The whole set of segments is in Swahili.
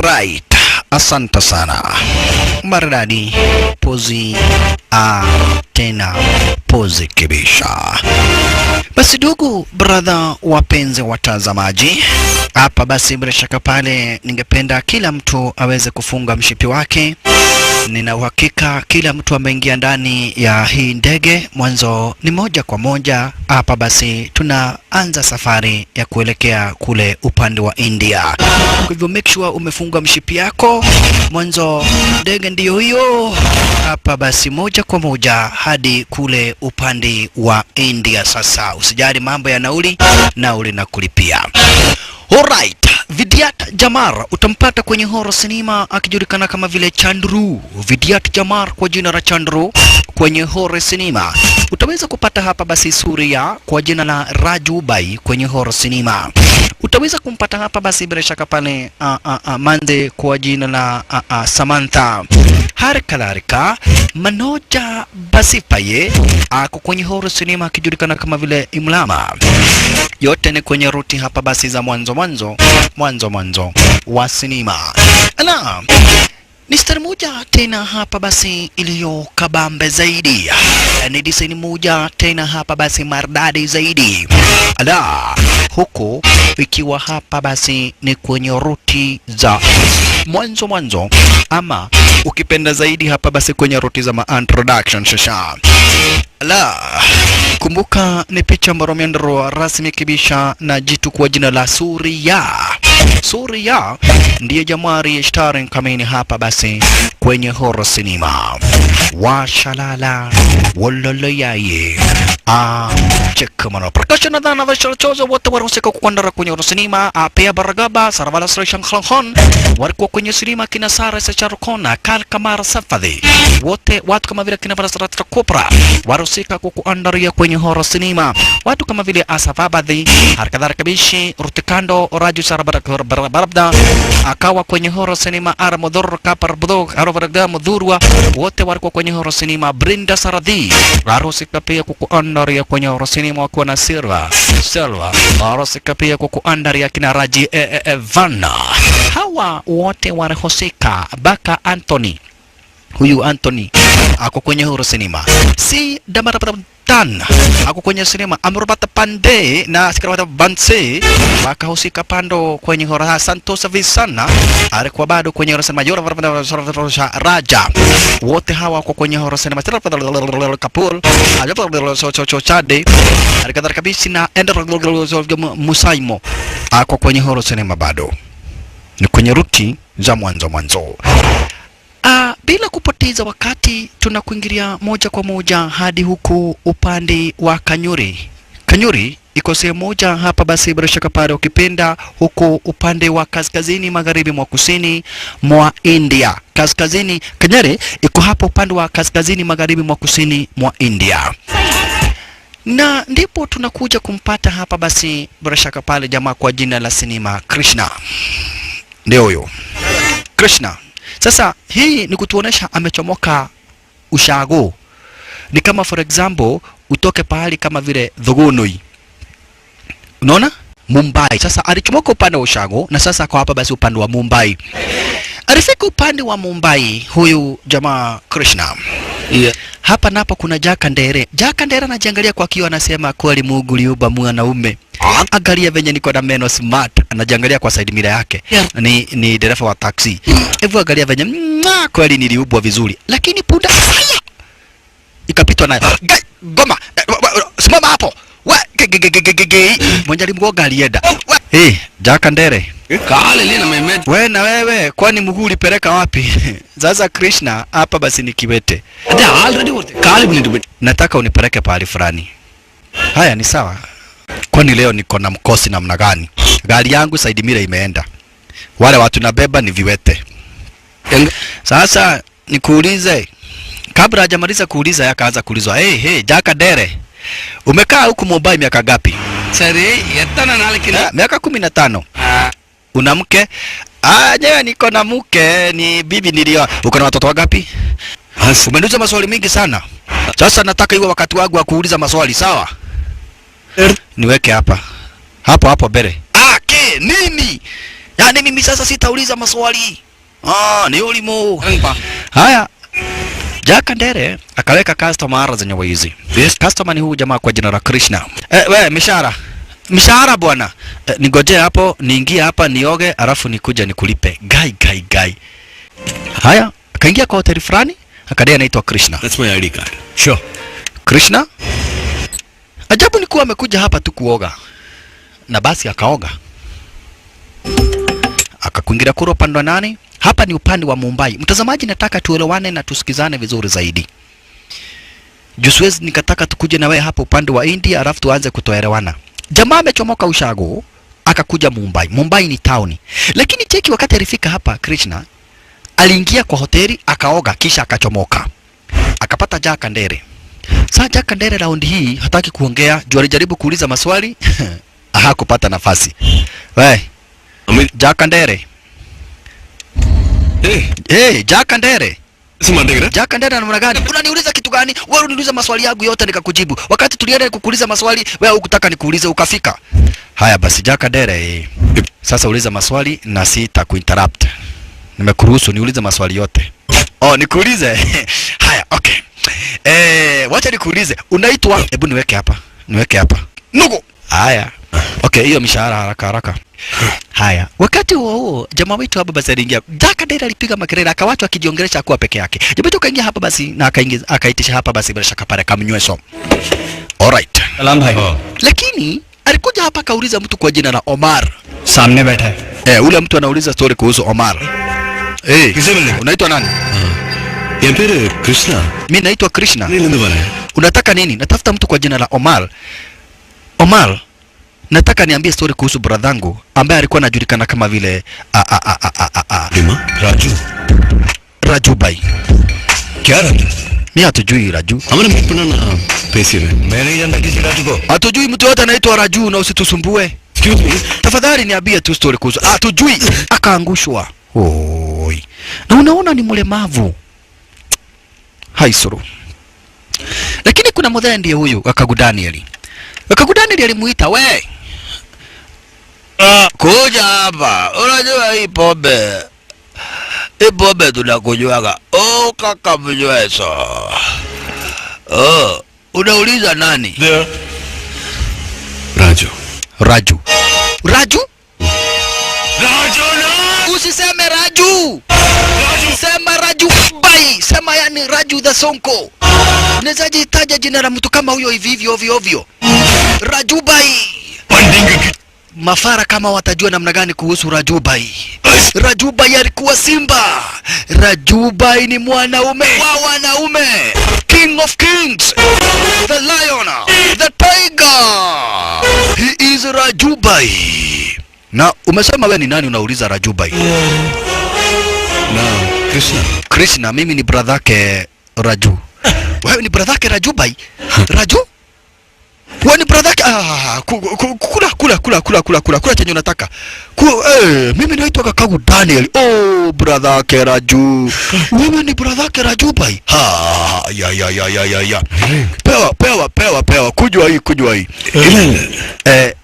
Right. Asante sana. Maridadi. Pozi. Tena. Pozi kibisha. Basi ndugu brother wapenzi watazamaji, hapa basi bila shaka pale ningependa kila mtu aweze kufunga mshipi wake. Nina uhakika kila mtu ameingia ndani ya hii ndege mwanzo ni moja kwa moja. Hapa basi tunaanza safari ya kuelekea kule upande wa India. Kwa hivyo make sure umefunga mshipi yako mwanzo, ndege ndiyo hiyo. Hapa basi moja kwa moja hadi kule upande wa India. Sasa usijali mambo ya nauli na kulipia. Alright, Vidyat Jamar utampata kwenye horror cinema akijulikana kama vile Chandru. Vidyat Jamar kwa jina la Chandru kwenye horror cinema. Utaweza kupata hapa basi Surya kwa jina la Rajubai kwenye horror cinema. Utaweza kumpata hapa basi bila shaka pale Mande kwa jina la Samantha. Harikalarika Manoja Basipaye ako kwenye horror cinema akijulikana kama vile Imlama. Yote ni kwenye ruti hapa basi za mwanzo wa sinema. Ala, ni star moja tena hapa basi iliyo kabambe zaidi. Ni design moja tena hapa basi maridadi zaidi. Ala, huko ikiwa hapa basi ni kwenye ruti za mwanzo ama ukipenda zaidi hapa basi kwenye ruti za introduction shasha. Ala, kumbuka ni picha ambayo imeandaliwa rasmi kibisha na jitu kwa jina la Surya. Surya ndiye Jamari starring kamini hapa basi kwenye horror cinema. Washalala wololoyaye cheka mano prakasha na dhana vashal chozo wote warusika kukwandara kwenye horror cinema. Pia Baragaba Saravala Sresham Khalhon walikuwa kwenye cinema kina Sara Secharukona Kal Kamara Safadhi, wote watu kama vile kina Varasaratra Kopra warusika kukuandaria kwenye horror cinema. Watu kama vile Asafabadhi harakadhara kabishi Rutikando Raju Sarabarabda akawa kwenye horror cinema. Aramodhor Kapar Budog Arovaragda Mudhurwa wote walikuwa kwenye horror cinema. Brinda Saradhi warusika pia kukuandaria kwenye horror cinema wakiwa na Silva warusika pia kukuandaria kina Raji Vanna. Hawa wote warihusika. Baka Anthony, huyu Anthony ako kwenye horror cinema. Si Damarabatan ako kwenye cinema. Amrubata Pande na Sikarabata Banse wakahusika pando kwenye horror. Santos Visana alikuwa bado kwenye horror cinema. Yora Raja wote hawa kwa kwenye horror cinema. Kapul Chade alikadhara kabisa na Musaimo ako kwenye horror cinema bado. Ni kwenye ruti za mwanzo. Bila kupoteza wakati tunakuingilia moja kwa moja hadi huku upande wa Kanyuri. Kanyuri iko sehemu moja hapa basi bila shaka pale ukipenda huko upande wa kaskazini magharibi mwa kusini mwa India. Kaskazini Kanyuri iko hapa upande wa kaskazini magharibi mwa kusini mwa India. Na ndipo tunakuja kumpata hapa basi bila shaka pale jamaa kwa jina la sinema Krishna. Ndio huyo Krishna. Sasa hii ni kutuonesha amechomoka ushago. Ni kama for example utoke pahali kama vile Thogonoi, unaona Mumbai. Sasa alichomoka upande wa ushago na sasa kwa hapa basi upande wa Mumbai. Alifika upande wa Mumbai huyu jamaa Krishna. Yeah. Hapa napo kuna Jaka Ndere. Jaka Ndere anajiangalia kwa kioo anasema kweli Mungu liumba mwanaume. Angalia venye niko na meno smart. Anajiangalia kwa side mirror yake. Yeah. Ni dereva wa taxi. Hebu angalia venye kweli niliubwa vizuri. Lakini punda haya ikapitwa nayo. Goma simama hapo. Mwenye alimgonga alienda. Jaka Ndere. Kale lina memet. Wewe na wewe kwani mguu ulipeleka wapi? Sasa Krishna hapa basi ni kiwete. Already kale buni. Nataka unipeleke pahali fulani. Haya ni sawa. Kwani leo niko na mkosi namna gani? Gari yangu side mirror imeenda. Wale watu nabeba ni viwete. Sasa nikuulize. Kabla hajamaliza kuuliza yakaanza kuulizwa. Jaka Ndere. Umekaa huku Mumbai miaka gapi? Sare, yatana nalikina. Miaka 15. Una mke? Nyewe niko na mke, ni bibi nilio. Uko na watoto wangapi? Umeniuliza maswali mingi sana. Sasa nataka iwe wakati wangu wa kuuliza maswali, sawa? Niweke hapa. Hapo bere. Nini? Yaani mimi sasa sitauliza maswali. Ni ulimo. Rangpa. Haya. Jack Andere akaweka customer zenye wizi. Yes, customer ni huyu jamaa kwa jina la Krishna. We mishahara. Mishahara bwana. Ningoje hapo, niingie hapa nioge, alafu nikuja nikulipe. Gai. Haya, akaingia kwa hoteli fulani, akadai anaitwa Krishna. That's my ID card. Sure. Krishna? Ajabu ni kuwa amekuja hapa tu kuoga. Na basi akaoga. Akakuingia kura upande wa nani? Hapa ni upande wa Mumbai. Mtazamaji, nataka tuelewane na tusikizane vizuri zaidi. Jusiwezi nikataka tukuje na wewe hapa upande wa India alafu tuanze kutoelewana. Jamaa amechomoka ushago akakuja Mumbai. Mumbai ni town. Lakini cheki wakati alifika hapa Krishna aliingia kwa hoteli akaoga kisha akachomoka. Akapata Jack Andere. Sasa Jack Andere round hii hataki kuongea, juu alijaribu kuuliza maswali hakupata nafasi. We Jack Andere. Hey, Jack Andere. Jack Andere namna gani? Unaniuliza kitu gani? Wewe unaniuliza maswali yangu yote nikakujibu. Wakati tulienda kukuuliza maswali, wewe hukutaka nikuulize ukafika. Haya basi Jack Andere. Sasa uliza maswali na sitakuinterrupt. Nimekuruhusu niulize maswali yote. Nikuulize. Haya, okay. Wacha nikuulize. Unaitwa? Hebu niweke hapa. Nugu. Haya. Okay, hiyo mishahara haraka. Haya, wakati huo jamaa wetu hapa basi aliingia. Jack Andere alipiga makelele akawachwa akijiongelesha kwa peke yake. Jamaa wetu kaingia hapa basi na akaitisha hapa basi bila shaka pale kamnyweso. Alright. Salam bhai. Lakini alikuja hapa kauliza mtu kwa jina la Omar. Samne baitha hai. Ule mtu anauliza story kuhusu Omar. Unaitwa nani? Yampere Krishna. Mimi naitwa Krishna. Nini bwana? Unataka nini? Natafuta mtu kwa jina la Omar. Omar, nataka niambie story kuhusu bradhangu ambaye alikuwa anajulikana kama vile Raju Bhai. Kya Raju? Mimi hatujui Raju. Hamna mtu na pesa hivi. Mimi naenda kisi Raju ko. Hatujui mtu yote anaitwa Raju na usitusumbue. Excuse me. Tafadhali niambie tu story kuhusu. Hatujui. Akaangushwa. Oi. Na unaona ni mlemavu. Haisuru. Lakini kuna mmoja ndiye huyu Akagu Daniel. Akagu Daniel alimuita, we. Kuja hapa. Unajua hii pombe. Hii pombe tunakunywaga. Kaka mnyweso. Unauliza nani? There. Raju. Usiseme Raju. Sema Raju Bhai. Sema yani Raju the Sonko. Unaweza jitaja jina la mtu kama huyo hivi ovyo. Raju Bhai. Mafara kama watajua namna gani kuhusu Raju Bhai. Raju Bhai alikuwa simba. Raju Bhai ni mwanaume wa wanaume. King of kings. The lion. The tiger. He is Raju Bhai. Na umesema wewe ni nani unauliza Raju Bhai? No, Krishna, mimi ni bradhake Raju. Wewe ni bradhake Raju Bhai? Raju? Wewe ni bradhake? Kula chenye unataka. Mimi naitwa Kakagu Daniel. Bradhake Raju. Wewe ni bradhake Raju Bhai? Ya. Pewa. Kujua hii.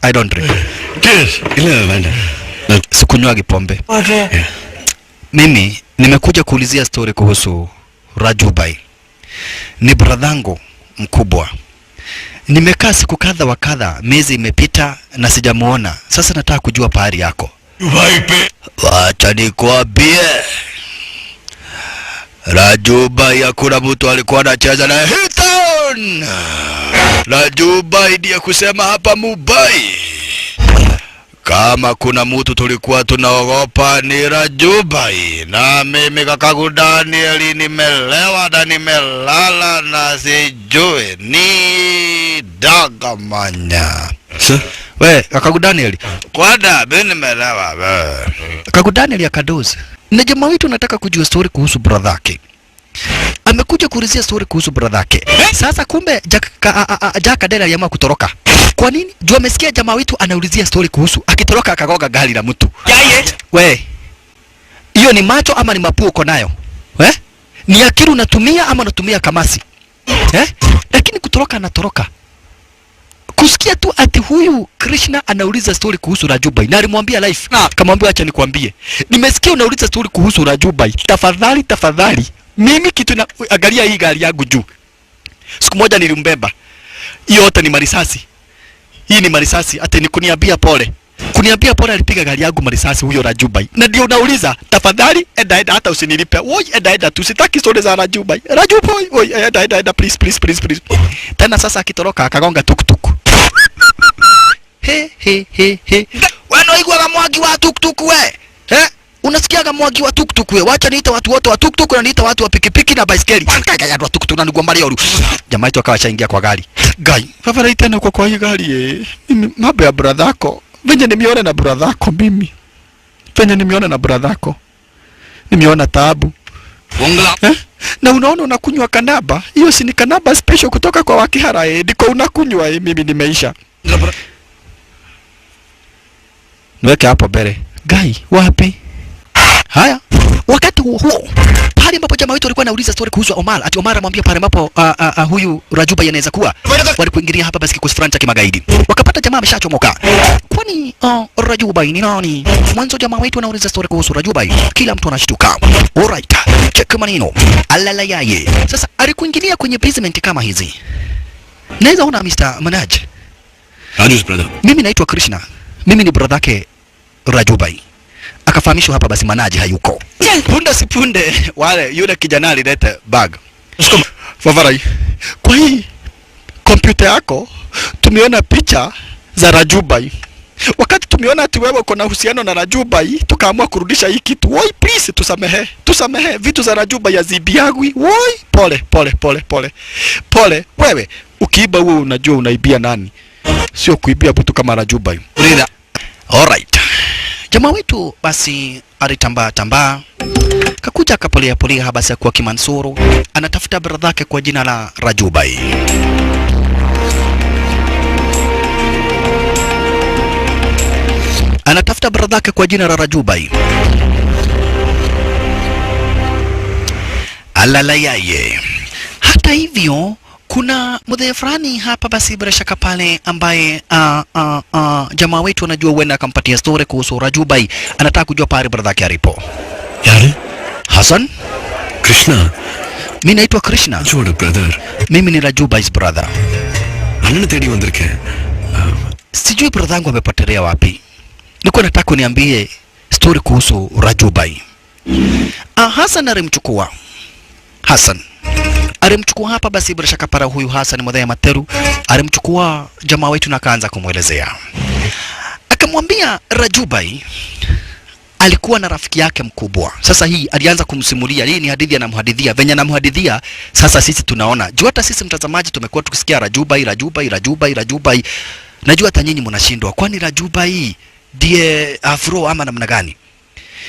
I don't drink. Ile banda. Sikunywa pombe. Okay. Mimi nimekuja kuulizia story kuhusu Raju Bhai. Ni bradhangu mkubwa. Nimekaa siku kadha wa kadha, miezi imepita na sijamuona. Sasa nataka kujua pahali yako. Wacha nikwambie. Raju Bhai hakuna mtu alikuwa anacheza na Hitton. Raju Bhai ndiye kusema hapa Mumbai. Kama kuna mtu tulikuwa tunaogopa ni Raju Bhai. Na mimi Kakagu Daniel nimelewa na nimelala na sijui ni dagamanya. Sir? We, Kakagu Daniel. Kwada, mimi nimelewa. Kakagu Daniel akadozi. Na jamaa wetu nataka kujua story kuhusu bradhake. Amekuja kuulizia story kuhusu bradhake. Sasa kumbe Jack Andere aliamua kutoroka. Kwa nini? Jua amesikia jamaa wetu anaulizia story kuhusu akitoroka akagoga gari la mtu. We. Hiyo ni macho ama ni mapua uko nayo? Ni akili unatumia ama unatumia kamasi? Lakini kutoroka anatoroka. Kusikia tu ati huyu Krishna anauliza story kuhusu Rajubai na alimwambia live. Kamwambia acha nikwambie, nimesikia unauliza story kuhusu Rajubai, tafadhali mimi kitu na angalia hii gari yangu juu. Siku moja nilimbeba, hiyo yote ni marisasi, hii ni marisasi. Hata ni kuniambia pole alipiga gari yangu marisasi huyo Rajubai. Na ndio unauliza, tafadhali enda hata usinilipe. Woi enda tusitaki story za Rajubai. Woi enda please. Tena sasa akitoroka akagonga tuktuk. He. Wewe unaigwa mwagi wa tuktuk we. Unasikia mwagi wa tuktuk we. Wacha niita watu wote wa tuktuk na niita watu wa pikipiki na baiskeli. Kaka wa tuktuk na nigomba leo. Jamaa wetu akawa shaingia kwa gari. Gai, tafadhali tena kwa hii gari mimi mambo ya brother yako. Venye nimeona na brother yako mimi. Nimeona taabu. Na unaona unakunywa kanaba. Hiyo si ni kanaba special kutoka kwa Wakihara ndiko unakunywa mimi nimeisha. Nweke hapo bere. Gai, wapi? Haya. Wakati huo pale ambapo jamaa wetu alikuwa anauliza story kuhusu Omar, ati Omar amwambia pale ambapo huyu Rajubai anaweza kuwa walikuingilia hapa basi kikosi fulani cha kimagaidi. Wakapata jamaa ameshachomoka. Kwani Rajubai ni nani? Mwanzo jamaa wetu anauliza story kuhusu Rajubai, kila mtu anashtuka. Alright, check maneno. Alala yaye. Sasa alikuingilia kwenye basement kama hizi. Naweza ona Mr. Manaj. Ajus brother. Mimi naitwa Krishna. Mimi ni brother yake Rajubai. Akafahamishwa hapa basi Manaji hayuko. Punde si punde wale yule kijana alileta bag. Favarai. Kwa hii kompyuta yako tumeona picha za Rajubai. Wakati tumeona ati wewe uko na uhusiano na Rajubai, tukaamua kurudisha hii kitu. Woi please tusamehe. Vitu za Rajubai azibiagwi. Woi pole. Wewe ukiiba wewe unajua unaibia nani? Sio kuibia mtu kama Rajubai. Alright. Jamaa wetu basi alitambaa kakuja akapolea haba basi kwa Kimansuru, anatafuta brother yake kwa jina la Rajubai. Alala yaye. Hata hivyo kuna mdhee fulani hapa basi bila shaka pale ambaye jamaa wetu anajua huenda akampatia story kuhusu Rajubai. Anataka kujua pale brother yake alipo. Yare? Hassan? Krishna. Mimi naitwa Krishna. Joda brother. Mimi ni Rajubai's brother. Anana tedi wandirke. Sijui brother yangu amepotelea wapi. Niko nataka uniambie story kuhusu Rajubai. Hassan alimchukua hapa basi bila shaka para huyu Hassan Mwadhaya Materu, alimchukua jamaa wetu na akaanza kumuelezea. Akamwambia Rajubai alikuwa na rafiki yake mkubwa. Sasa hii alianza kumsimulia, hii ni hadithi anamhadithia, venye anamhadithia sasa sisi tunaona. Jua hata sisi mtazamaji tumekuwa tukisikia Rajubai. Najua hata nyinyi mnashindwa, kwani Rajubai ndiye afro ama namna gani?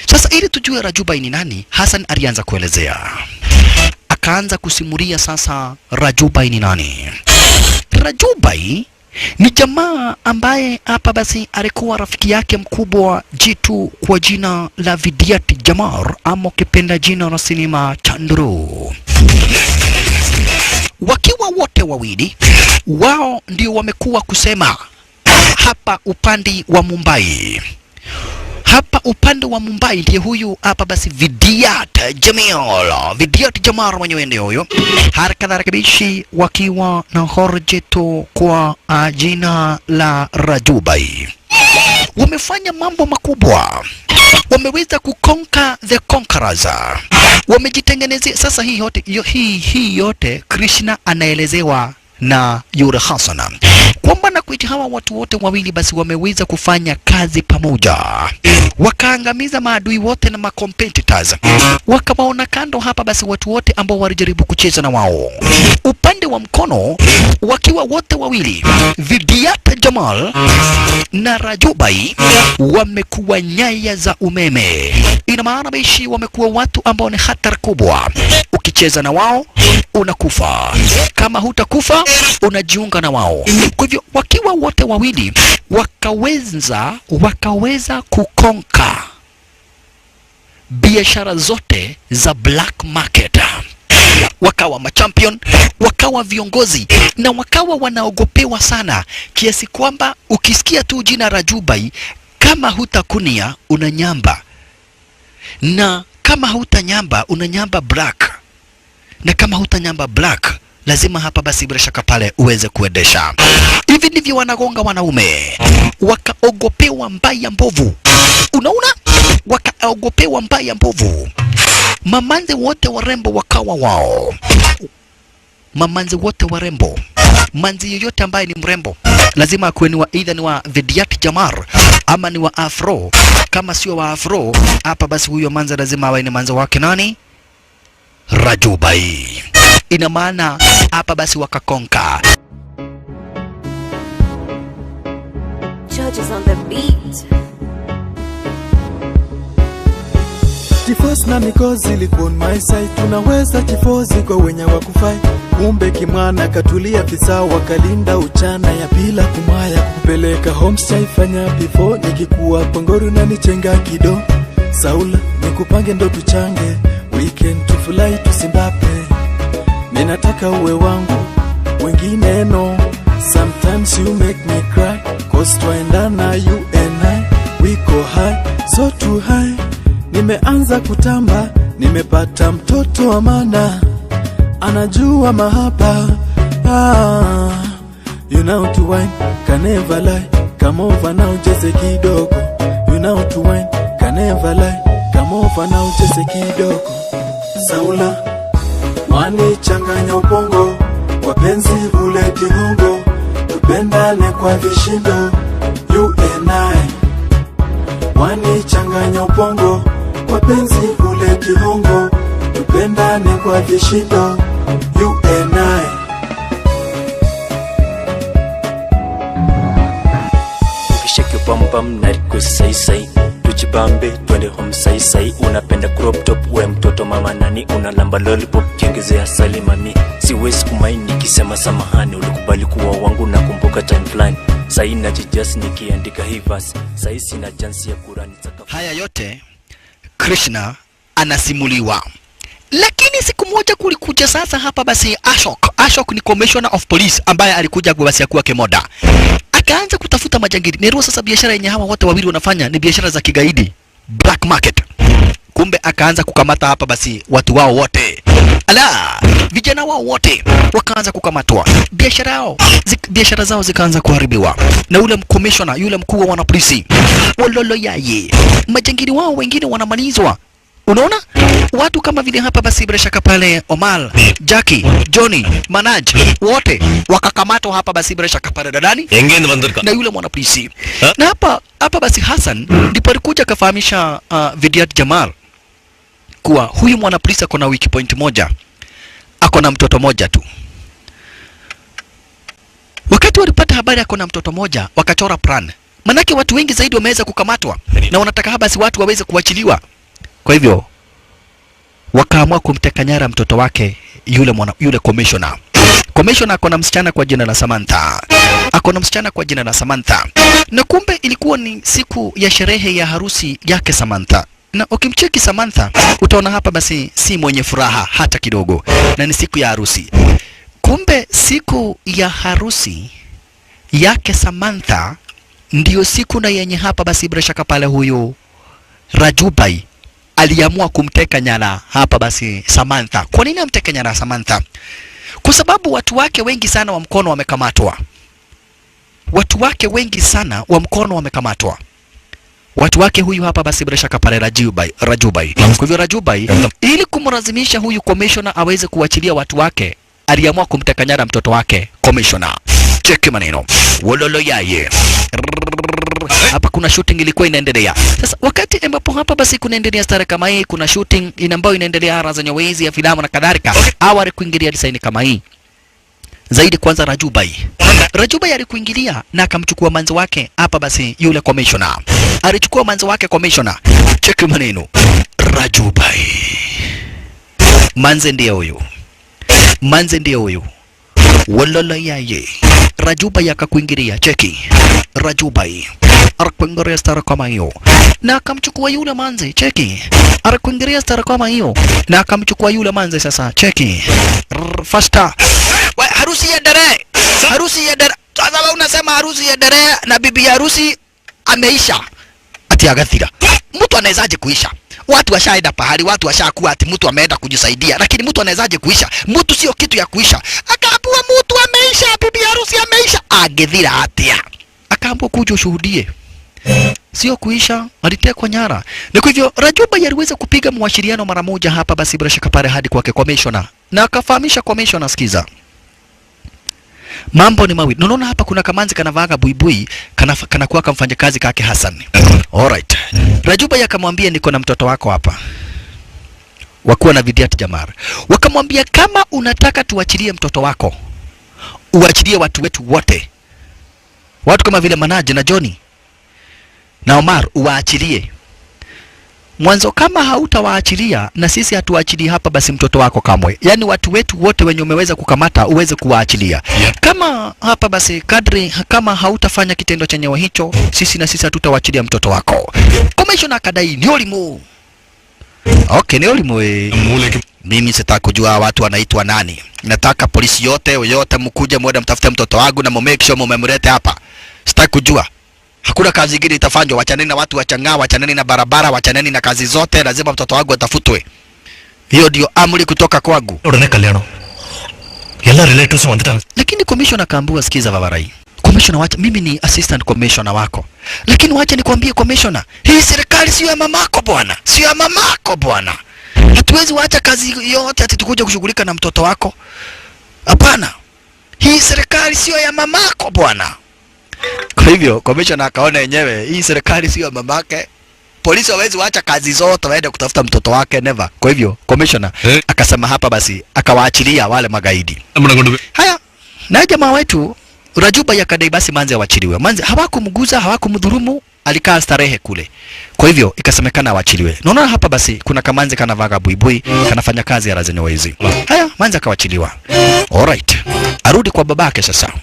Sasa ili tujue Rajubai ni nani, Hassan alianza kuelezea. Akaanza kusimulia sasa Rajubai ni nani. Rajubai ni jamaa ambaye hapa basi alikuwa rafiki yake mkubwa jitu kwa jina la Vidyat Jamar, ama ukipenda jina la sinema Chandru. Wakiwa wote wawili wao ndio wamekuwa kusema hapa upande wa Mumbai. Hapa upande wa Mumbai ndiye huyu hapa basi Vidyat Jamar mwenyewe ndio huyo. Harakadha kabishi wakiwa na horjeto kwa jina la Rajubai. Wamefanya mambo makubwa. Wameweza kukonka the conquerors. Wamejitengenezea sasa hii yote Krishna anaelezewa na yule Hassan kwamba na kuiti hawa watu wote wawili basi wameweza kufanya kazi pamoja, wakaangamiza maadui wote na macompetitors, wakawaona kando hapa basi watu wote ambao walijaribu kucheza na wao. Upande wa mkono wakiwa wote wawili Vidyat Jamal na Rajubai wamekuwa nyaya za umeme. Ina maana bishi wamekuwa watu ambao ni hatari kubwa. Ukicheza na wao unakufa, kama hutakufa unajiunga na wao. Kwa hivyo wakiwa wote wawili wakaweza kukonka biashara zote za black market. wakawa machampion, wakawa viongozi na wakawa wanaogopewa sana, kiasi kwamba ukisikia tu jina Rajubai, kama hutakunia unanyamba, na kama hutanyamba unanyamba black, na kama hutanyamba black lazima hapa basi bila shaka pale uweze kuendesha. Hivi ndivyo wanagonga wanaume, wakaogopewa mbaya mbovu. Unaona, wakaogopewa mbaya mbovu. Mamanze wote warembo wakawa wao, mamanze wote warembo. Manzi yoyote ambaye ni mrembo lazima akuwe ni wa either ni wa Vidyat Jamar ama ni wa Afro. Kama sio wa Afro, hapa basi huyo manzi lazima awe ni manzi wake nani? Rajubai. Ina maana hapa basi wakakonka. Judges on the beat. Tifos na mikozi ilikuwa on my side. Tunaweza tifozi kwa wenye wakufai. Kumbe kimwana katulia fisa wakalinda uchana ya bila kumaya. Kupeleka homestay fanya before nikikuwa Pangoro na nichenga kido. Saula nikupange ndo tuchange. Weekend tufulai tusimbape. Ninataka uwe wangu, wengine no. Sometimes you make me cry, cause twaendana you and I. We go high, so too high. Nimeanza kutamba, nimepata mtoto wa maana. Anajua mahaba, you know to wine, can never lie. Come over now, cheze kidogo. You know to wine, can never lie. Come over now, cheze kidogo. Saula wani changanya ubongo, wapenzi ule kihongo, tupendane kwa vishindo, you and I. Wani changanya ubongo, wapenzi ule kihongo, tupendane kwa vishindo, you and I. Ukishake pambam na request sai sai, tujibambe twende home sai sai. Unapenda crop top we mtoto mama nani, unalamba lollipop kiongezea asali mami. Siwezi kumaini nikisema samahani, ulikubali kuwa wangu na kumbuka time plan. Sai najijust nikiandika hii verse, sai sina chance ya Qur'ani taka. Haya yote Krishna anasimuliwa. Lakini siku moja kulikuja sasa hapa basi Ashok ni commissioner of police ambaye alikuja kwa basi kuwa Kemoda. Akaanza kutafuta majangili. Nero sasa biashara yenye hawa wote wawili wanafanya ni biashara za kigaidi, black market. Kumbe akaanza kukamata hapa basi watu wao wote. Ala, vijana wao wote wakaanza kukamatwa. Biashara zao zikaanza kuharibiwa. Na yule commissioner, yule mkuu wa wanapolisi, wololo yaye. Majangili wao wengine wanamalizwa. Unaona? Watu kama vile hapa basi bila shaka pale Omar, Jackie, Johnny, Manaj, wote wakakamatwa hapa basi bila shaka pale dadani. Na yule mwanapolisi. Na hapa basi Hassan ndipo alikuja kafahamisha Vidyat Jamal kuwa huyu mwanapolisi ako na wiki point moja. Ako na mtoto moja tu. Wakati walipata habari ako na mtoto moja, wakachora plan. Manake watu wengi zaidi wameweza kukamatwa na wanataka hapa basi watu waweze kuachiliwa. Kwa hivyo wakaamua kumteka nyara mtoto wake yule commissioner. Commissioner ako na msichana kwa jina la Samantha. Na kumbe ilikuwa ni siku ya sherehe ya harusi yake Samantha. Na ukimcheki Samantha utaona hapa basi si mwenye furaha hata kidogo. Na ni siku ya harusi. Kumbe siku ya harusi yake Samantha ndiyo siku na yenye hapa basi bila shaka pale huyo Rajubai aliamua kumteka nyara hapa basi Samantha. Kwa nini amteka nyara Samantha? Kwa sababu watu wake wengi sana wa mkono wamekamatwa. Watu wake huyu hapa basi bila shaka pale Rajubai. Kwa hivyo Rajubai ili kumlazimisha huyu commissioner aweze kuachilia watu wake, aliamua kumteka nyara mtoto wake commissioner. Cheki maneno. Wololo yaye. Hapa kuna shooting ilikuwa inaendelea. Sasa wakati ambapo hapa basi kunaendelea stara kama hii, kuna shooting ambayo inaendelea hara za nyawezi ya filamu na kadhalika. Awali kuingilia design kama hii. Zaidi kwanza Rajubai alikuingilia na akamchukua manzi wake hapa basi yule commissioner. Alichukua manzi wake commissioner. Cheki maneno. Rajubai. Manzi ndiye huyo. Walala yaye. Rajubai akakuingilia. Cheki. Rajubai Arakuingilia stara kama hiyo. Na akamchukua yule manzi, cheki. Arakuingilia stara kama hiyo. Na akamchukua yule manzi sasa, cheki. Faster. Harusi ya dere. Harusi ya dere. Sasa wewe unasema harusi ya dere na bibi harusi ameisha. Ati Agathira. Mtu anawezaje kuisha? Watu washaenda pahali, watu washakuwa ati mtu ameenda kujisaidia, lakini mtu anawezaje kuisha? Mtu sio kitu ya kuisha. Akaambua mtu ameisha, bibi harusi ameisha. Agathira atia. Akaambua kuja ushuhudie. Sio kuisha, alitekwa nyara. Na kwa hivyo Rajuba yaliweza kupiga mwashiriano mara moja hapa basi bila shaka pale hadi kwake commissioner. Na akafahamisha commissioner, sikiza. Mambo ni mawili. Unaona hapa kuna kamanzi kanavaga buibui, kana kuwa kamfanya kazi kake Hassan. Alright. Rajuba yakamwambia niko na mtoto wako hapa. Wakuwa na Vidiat Jamar. Wakamwambia kama unataka tuachilie mtoto wako, uachilie watu wetu wote. Watu kama vile Manaje na Johnny na Omar uwaachilie. Mwanzo kama hautawaachilia na sisi hatuachili hapa basi mtoto wako kamwe. Yaani watu wetu wote wenye umeweza kukamata uweze kuwaachilia. Kama hapa basi kadri kama hautafanya kitendo chenyewe hicho, sisi na sisi hatutawaachilia mtoto wako. Commissioner akadai ni olimu. Okay, ni olimu mimi sitaki kujua watu wanaitwa nani. Nataka polisi yote mkuje mwende mtafute mtoto wangu na make sure mmemlete hapa. Sitaki kujua. Hakuna kazi ingine itafanywa, wachaneni na watu wachangao, wachaneni na barabara, wachaneni na kazi zote, lazima mtoto wangu atafutwe. Hiyo ndio amri kutoka kwangu. Udane kalyano. Yalla relatives wandita. Lakini commissioner kaambua sikiza Vavarai. Commissioner wacha mimi ni assistant commissioner wako. Lakini wacha nikwambie commissioner, hii serikali sio ya mamako bwana. Sio ya mamako bwana. Hatuwezi waacha kazi yote ati tukuje kushughulika na mtoto wako. Hapana. Hii serikali sio ya mamako bwana. Kwa hivyo commissioner akaona yenyewe hii serikali sio mamake. Polisi hawezi waacha kazi zote waende kutafuta mtoto wake, never. Kwa hivyo commissioner akasema hapa basi akawaachilia wale magaidi. Haya, na jamaa wetu Rajuba yakadai basi manzi awachiliwe. Manzi hawakumguza, hawakumdhulumu, alikaa starehe kule. Kwa hivyo ikasemekana awachiliwe. Naona hapa basi kuna kamanzi kanavaga buibui, kanafanya kazi ya razeni waizi. Haya, manzi akawachiliwa. Alright. Arudi kwa babake sasa.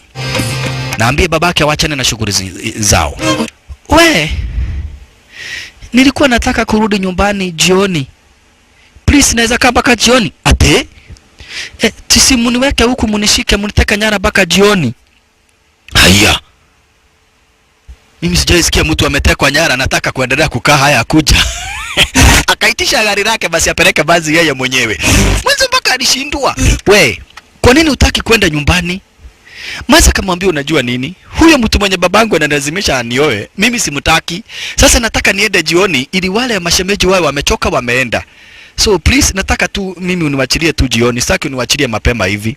Naambie babake awachane na shughuli zao. Nilikuwa nataka kurudi nyumbani jioni. Please naweza kaa mpaka jioni. Ate? Muniweke huku munishike muniteka nyara mpaka jioni. Haya. Mimi sijaisikia mtu ametekwa nyara nataka kuendelea kukaa haya kuja. Akaitisha gari lake basi apeleke baadhi yeye mwenyewe. Mwanzo mpaka alishindwa. Kwa nini hutaki kwenda nyumbani? Masa kamwambia unajua nini? Huyo mtu mwenye babangu analazimisha anioe, mimi simtaki. Sasa nataka niende jioni ili wale mashemeji wao wamechoka wameenda. So please nataka tu mimi uniwachilie tu jioni, sitaki uniwachilie mapema hivi.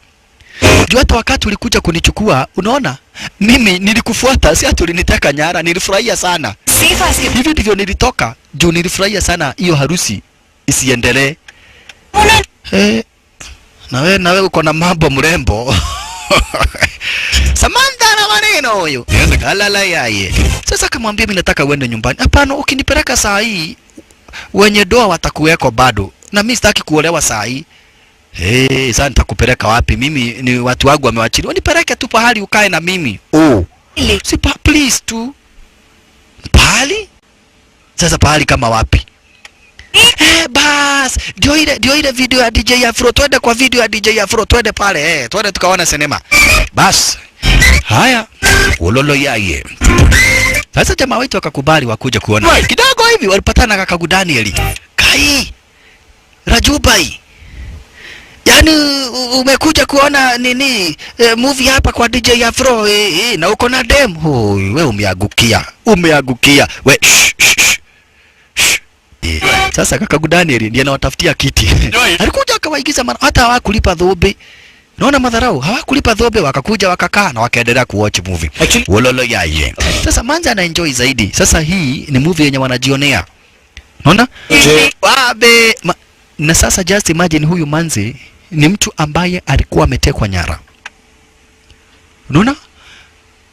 Juu hata wakati ulikuja kunichukua, unaona? Mimi nilikufuata, si ati uliniteka nyara, nilifurahia sana. Hivi ndivyo nilitoka, juu nilifurahia sana hiyo harusi isiendelee. Na wewe uko na mambo mrembo. Samantha na maneno huyo. Alala yaye. Sasa kamwambia mimi nataka uende nyumbani. Hapana, ukinipeleka saa hii wenye doa watakuweko bado. Na mimi sitaki kuolewa saa hii. Sasa nitakupeleka wapi? Mimi ni watu wangu wamewachili. Unipeleke tu pahali ukae na mimi. Si please tu. Pahali? Sasa pahali kama wapi? Bas, ndio ile video ya DJ Afro. Twende kwa video ya DJ Afro, twende pale. Twende tukaona sinema. Bas. Haya. Ulolo yaye. Sasa jamaa wetu wakakubali wakuja kuona. Kidogo hivi walipatana kaka Daniel. Kai. Rajubai. Yaani umekuja kuona nini movie hapa kwa DJ Afro na uko na dem. Wewe umeagukia. We sasa kaka Daniel ndiye anawatafutia kiti. Alikuja akawaigiza hata hawakulipa dhobe. Unaona madharau, hawakulipa dhobe wakakuja wakakaa na wakaendelea kuwatch movie. Wololo yaye. Sasa manza ana enjoy zaidi. Sasa hii ni movie yenye wanajionea. Unaona? Na sasa just imagine huyu manzi ni mtu ambaye alikuwa ametekwa nyara. Unaona?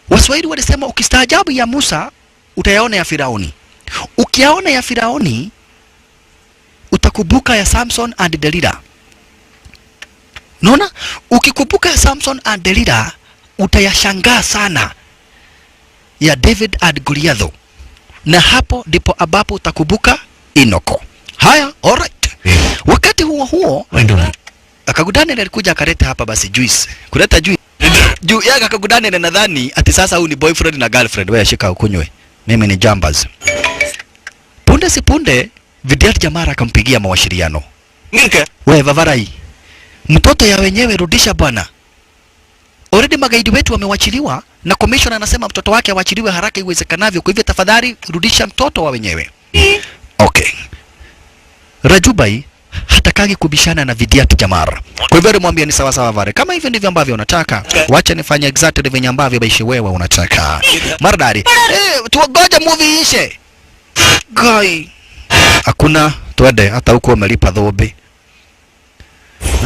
Waswahili walisema ukistaajabu ya Musa utayaona ya Firauni. Ukiyaona ya Firauni utakumbuka ya Samson and Delilah. Unaona? Ukikumbuka ya Samson and Delilah utayashangaa sana ya David and Goliath. na hapo ndipo ambapo utakubuka Inoko. Haya, alright. Wakati huo huo Akagudani alikuja akaleta hapa basi juice. Kuleta juice. Juu yake Akagudani nadhani ati sasa huyu ni boyfriend na girlfriend. Wewe shika ukunywe. Mimi ni Jambaz. Punde si punde Vidiat Jamara akampigia mawasiliano. Ngike. Wewe Vavarai. Mtoto ya wenyewe rudisha bwana. Already magaidi wetu wamewachiliwa na commissioner anasema mtoto wake awachiliwe haraka iwezekanavyo. Kwa hivyo tafadhali rudisha mtoto wa wenyewe. Okay. Rajubai hatakagi kubishana na Vidiat Jamara. Kwa hivyo alimwambia ni sawa sawa Vare. Kama hivyo ndivyo ambavyo unataka, wacha nifanye exactly venye ambavyo baishi wewe unataka. Maradari. Tuogoje movie ishe. Guy. Hakuna twende hata huko umelipa dhobe.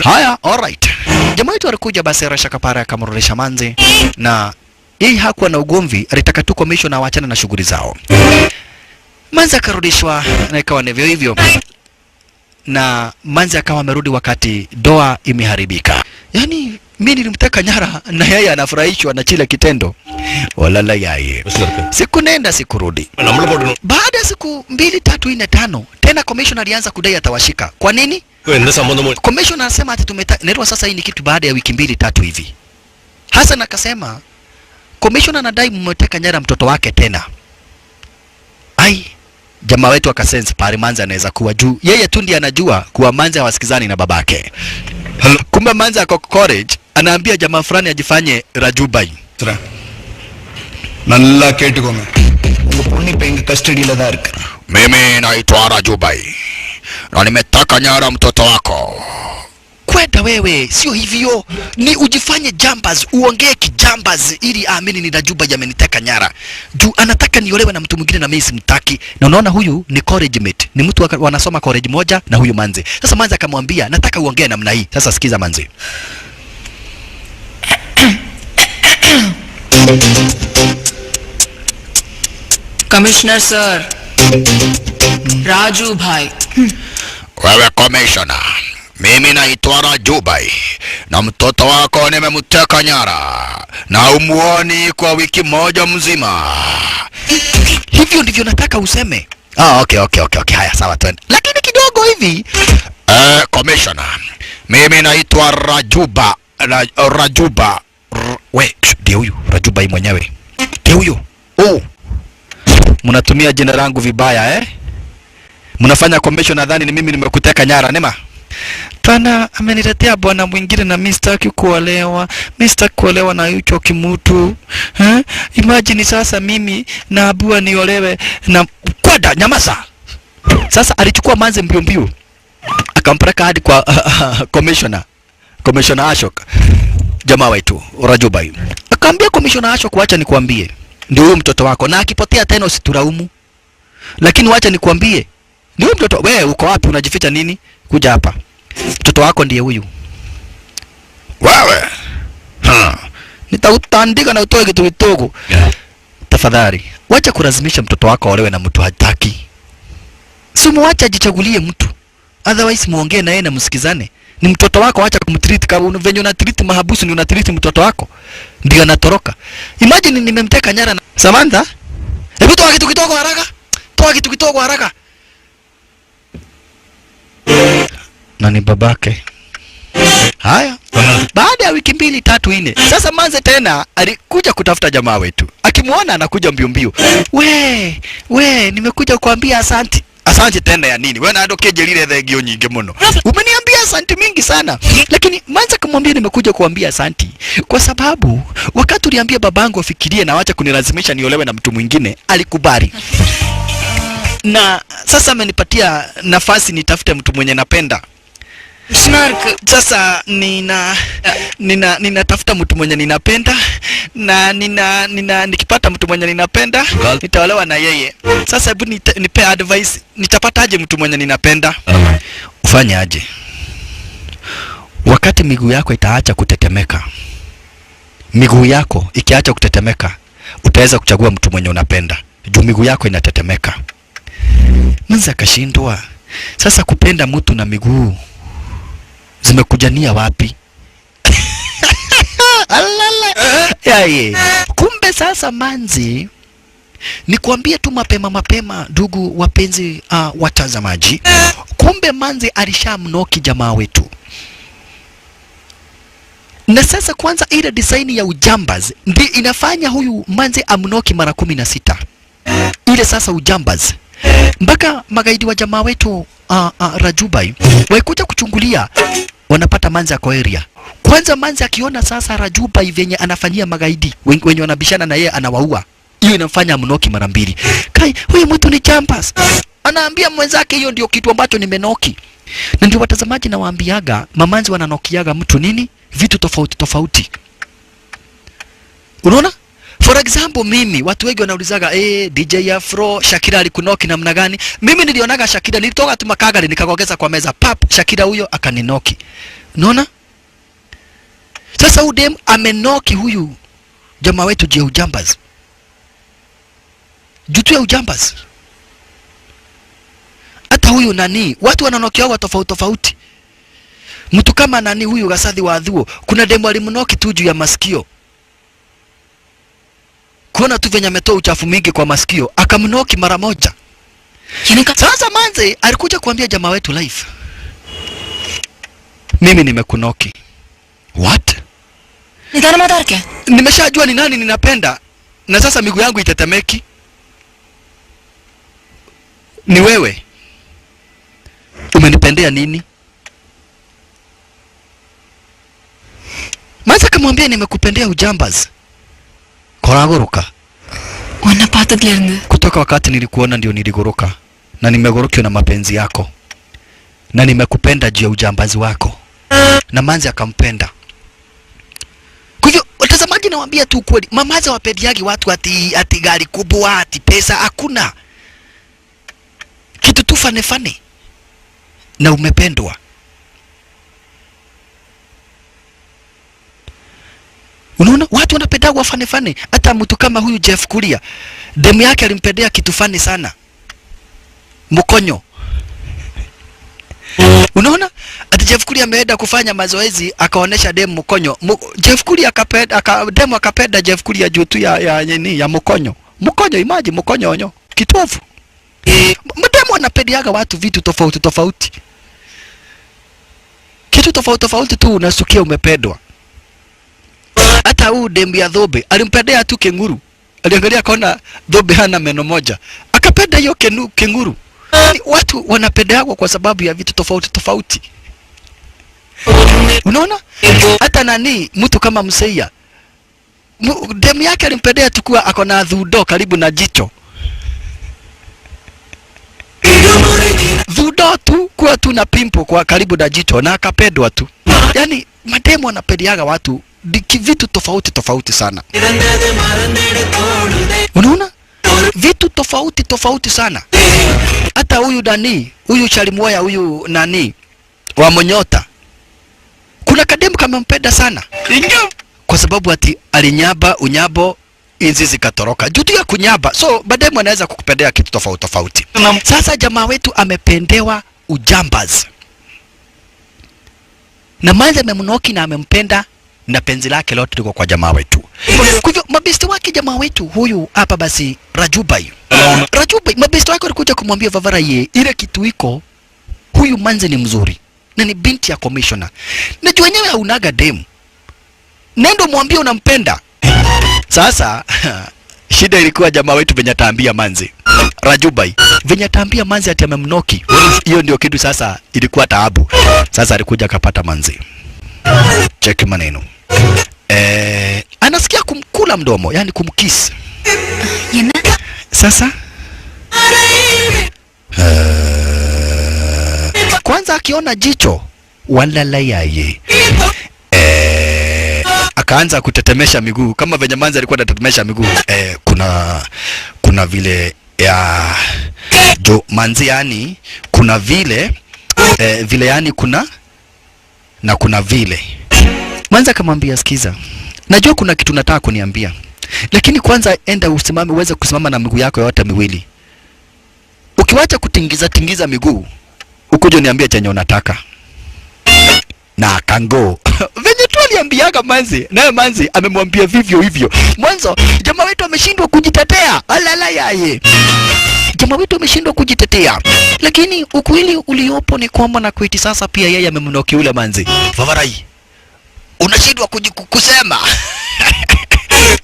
Haya, alright. Jamaa wetu alikuja basi Rasha Kapara akamrudisha Manzi na yeye hakuwa na ugomvi, alitaka tu commissioner waachane na shughuli zao. Manzi akarudishwa na ikawa ndivyo hivyo. Na Manzi akawa amerudi wakati doa imeharibika. Yaani mimi nilimteka nyara na yeye anafurahishwa na chile kitendo. Walala yeye. Siku nenda siku rudi. Baada ya siku 2, 3, 4, 5 tena commissioner alianza kudai atawashika. Kwa nini? Commissioner anasema ati tumeletwa sasa hii ni kitu baada ya wiki 2, 3 hivi. Hassan akasema commissioner anadai mmeteka nyara mtoto wake tena. Ai, jamaa wetu akasense pale Manzi anaweza kuwa juu. Yeye tu ndiye anajua kuwa Manzi hawasikizani na babake. Kumbe Manzi ako courage, anaambia jamaa fulani ajifanye Rajubai. Nalla ketukome. Unga ponni penga custody la dark. Mimi naitwa Rajubai. Na nimetaka nyara mtoto wako. Kwenda wewe, sio hivyo. Ni ujifanye Jambaz, uongee kijambaz ili aamini ni Rajubai ameniteka nyara. Juu anataka niolewe na mtu mwingine na mimi simtaki. Na unaona huyu ni college mate. Ni mtu wanasoma college moja na huyu Manzi. Sasa Manzi akamwambia, nataka uongee namna hii. Sasa sikiza Manzi. Commissioner sir. Raju bhai. Wewe commissioner, mimi naitwa Rajubai na mtoto wako nimemteka nyara na umuoni kwa wiki moja mzima. Hivyo ndivyo nataka useme. Okay. Haya sawa twende. Lakini kidogo hivi. Commissioner, mimi naitwa Rajuba. Ndio huyu Rajubai mwenyewe. Ndio huyo. Mnatumia jina langu vibaya Mnafanya commission nadhani ni mimi nimekuteka nyara nema. Pana ameniletea bwana mwingine na mistaki kuolewa. Mistaki kuolewa na yucho kimutu. Imagine sasa mimi na abua niolewe na kwada nyamaza. Sasa alichukua Manzi mbio. Akampeleka hadi kwa Commissioner Ashok. Jamaa wetu Rajubai. Akaambia Commissioner Ashok, wacha nikwambie. Ndio huyo mtoto wako na akipotea tena usituraumu. Lakini wacha nikwambie. Ndio mtoto, wewe uko wapi unajificha nini? Kuja hapa. Mtoto wako ndiye huyu. Wewe. Nitautandika na utoe kitu kitogo. Tafadhali, wacha kulazimisha mtoto wako aolewe na mtu hataki. Si muache ajichagulie mtu. Otherwise muongee na yeye na msikizane. Ni mtoto wako, acha kumtreat kama venye una treat mahabusu, ni una treat mtoto wako. Ndio anatoroka. Imagine nimemteka nyara na Samantha. Hebu toa kitu kitogo haraka. Toa kitu kitogo haraka. Na ni babake. Haya. Baada ya wiki 2, 3, 4. Sasa Manzi tena alikuja kutafuta jamaa wetu. Akimuona anakuja mbio. We, nimekuja kukuambia asante. Asante tena ya nini? Wewe naandoke jelile thegio nyingi mno. Umeniambia asante mingi sana. Lakini Manzi akamwambia nimekuja kuambia asante kwa sababu wakati uliambia babangu afikirie na wacha kunilazimisha niolewe na mtu mwingine, alikubali. Na sasa amenipatia nafasi nitafute mtu mwenye napenda. Snark, sasa ninatafuta mtu mwenye ninapenda na nikipata mtu mwenye ninapenda nitaolewa na yeye. Sasa hebu nipe advice, nitapataje mtu mwenye ninapenda? Ufanye aje? Wakati miguu yako itaacha kutetemeka. Miguu yako ikiacha kutetemeka, utaweza kuchagua mtu mwenye unapenda. Juu miguu yako inatetemeka. Manzi akashindwa. Sasa kupenda mtu na miguu zimekujania wapi? Kumbe sasa Manzi Nikwambie tu mapema ndugu wapenzi watazamaji, kumbe manzi alishamnoki jamaa wetu. Na sasa kwanza ile design ya ujambaz ndi inafanya huyu manzi amnoki mara 16. Ile sasa ujambaz. Mpaka magaidi wa jamaa wetu Rajubai waikuja kuchungulia, wanapata manzi kwa area. Kwanza manzi akiona sasa Rajubai venye anafanyia magaidi wenye wanabishana na yeye anawaua, hiyo inamfanya mnoki mara 2. Kai, huyu mtu ni jambaz. Anaambia mwenzake hiyo ndio kitu ambacho nimenoki. Na ndio watazamaji nawaambiaga, mamanzi wananokiaga mtu nini? Vitu tofauti. Unaona? For example mimi, watu wengi wanaulizaga, DJ Afro, Shakira alikunoki namna gani? Mimi nilionaga Shakira, nilitoka tu Makagari nikagogeza kwa meza, pap, Shakira huyo akaninoki. Unaona? Sasa udem amenoki huyu jamaa wetu je ujambaz. Jutu ya ujambaz. Hata huyu nani, watu wananokiaga tofauti. Mtu kama nani huyu Gasathi wa Adhuo, kuna demo alimnoki tu juu ya masikio. Kuona tu venye ametoa uchafu mingi kwa masikio, akamnoki mara moja. Sasa manze alikuja kuambia jamaa wetu live, mimi nimekunoki. What? Nimeshajua ni nani ninapenda, na sasa miguu yangu itetemeki. Ni wewe. Umenipendea nini? Manze kamwambia nimekupendea ujambaz. Koragoroka. Kutoka wakati nilikuona ndio niligoroka. Na nimegorokiwa na mapenzi yako. Na nimekupenda juu ya ujambazi wako. Na manzi akampenda. Kwa hivyo watazamaji nawaambia tu kweli, mamaza wapendiagi watu ati gari kubwa, ati pesa, hakuna. Kitu tu fane. Na umependwa. Unaona watu wanapendagwa fane. Hata mtu kama huyu Jeff Kuria, demu yake alimpendea kitu fani sana. Mkonyo. Unaona? Ati Jeff Kuria ameenda kufanya mazoezi akaonesha demu mkonyo. Jeff Kuria demu akapenda Jeff Kuria juu tu ya mkonyo. Mkonyo, imagine mkonyo onyo. Kitovu. Mdemu anapendeaga watu vitu tofauti. Kitu tofauti tu unasukia umependwa. Hata huu demu ya Dhobe alimpendea tu kenguru. Aliangalia akaona Dhobe hana meno moja, akapenda hiyo kenguru. Watu wanapendeagwa kwa sababu ya vitu tofauti. Unaona? Hata nani mtu kama Mseiya, demu yake alimpendea tu kuwa akona dhudo karibu na jicho. Dhudo tu kuwa tu na pimpo kwa karibu na jicho na akapendwa tu. Yani mademu wanapendeaga watu vitu tofauti sana. Unaona? Vitu tofauti sana. Hata huyu nani, huyu Chalimwoya, huyu nani wa Monyota, kuna kademu kamempenda sana. Kwa sababu ati alinyaba unyabo inzi zikatoroka. Jutu ya kunyaba. So bademu anaweza kukupendea kitu tofauti. Sasa jamaa wetu amependewa ujambaz. Na manzi amemnoki na amempenda, na penzi lake lote liko kwa jamaa wetu. Kwa hivyo mabesti wake jamaa wetu huyu hapa basi Rajubai, mabesti wake walikuja kumwambia Vavaraye ile kitu iko, huyu manzi ni mzuri na ni binti ya commissioner. Najua wenyewe haunaga demu, nendo mwambie unampenda. Sasa shida ilikuwa jamaa wetu venye ataambia manzi Rajubai, venye ataambia manzi ati amemnoki. Hiyo ndio kitu sasa ilikuwa taabu. Sasa alikuja akapata manzi. Check maneno. Anasikia kumkula mdomo, yani kumkiss. Sasa kwanza akiona jicho walala yaye, akaanza kutetemesha miguu kama venye manzi alikuwa anatetemesha miguu. Kuna vile ya jo manzi, yani kuna vile yani kuna vile. Manzi akamwambia, sikiza, najua kuna kitu nataka kuniambia, lakini kwanza enda usimame, uweze kusimama na miguu yako yote miwili. Ukiwacha kutingiza miguu, ukuje niambie chenye unataka. Na akango. Venye tu aliambiaga manzi, naye manzi amemwambia vivyo hivyo. Mwanzo jamaa wetu ameshindwa kujitetea. Alala yaye. Jamaa wetu ameshindwa kujitetea. Lakini ukweli uliopo ni kwamba na kweti sasa pia yeye amemnoki ule manzi. Favarai, unashindwa kusema.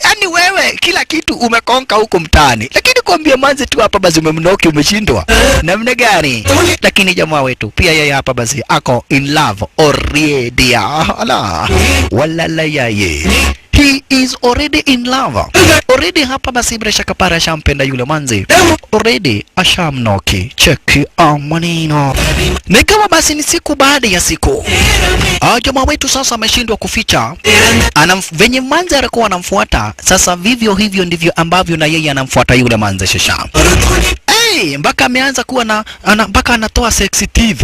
Yaani wewe kila kitu umekonka huko mtaani. Lakini kuambia manzi tu hapa basi umemnoki umeshindwa. Namna gani? Lakini jamaa wetu pia yeye hapa basi ako in love already. Ala. Walala yaye. He is already in love. Already hapa basi bila shaka para ashampenda yule manzi. Already ashamnoki. Cheki maneno. Na kama basi ni siku baada ya siku. Jamaa wetu sasa ameshindwa kuficha. Venye manzi alikuwa anamfuata, sasa vivyo hivyo ndivyo ambavyo na yeye anamfuata yule manzi shasha. Mpaka ameanza kuwa na mpaka anatoa sexy teeth.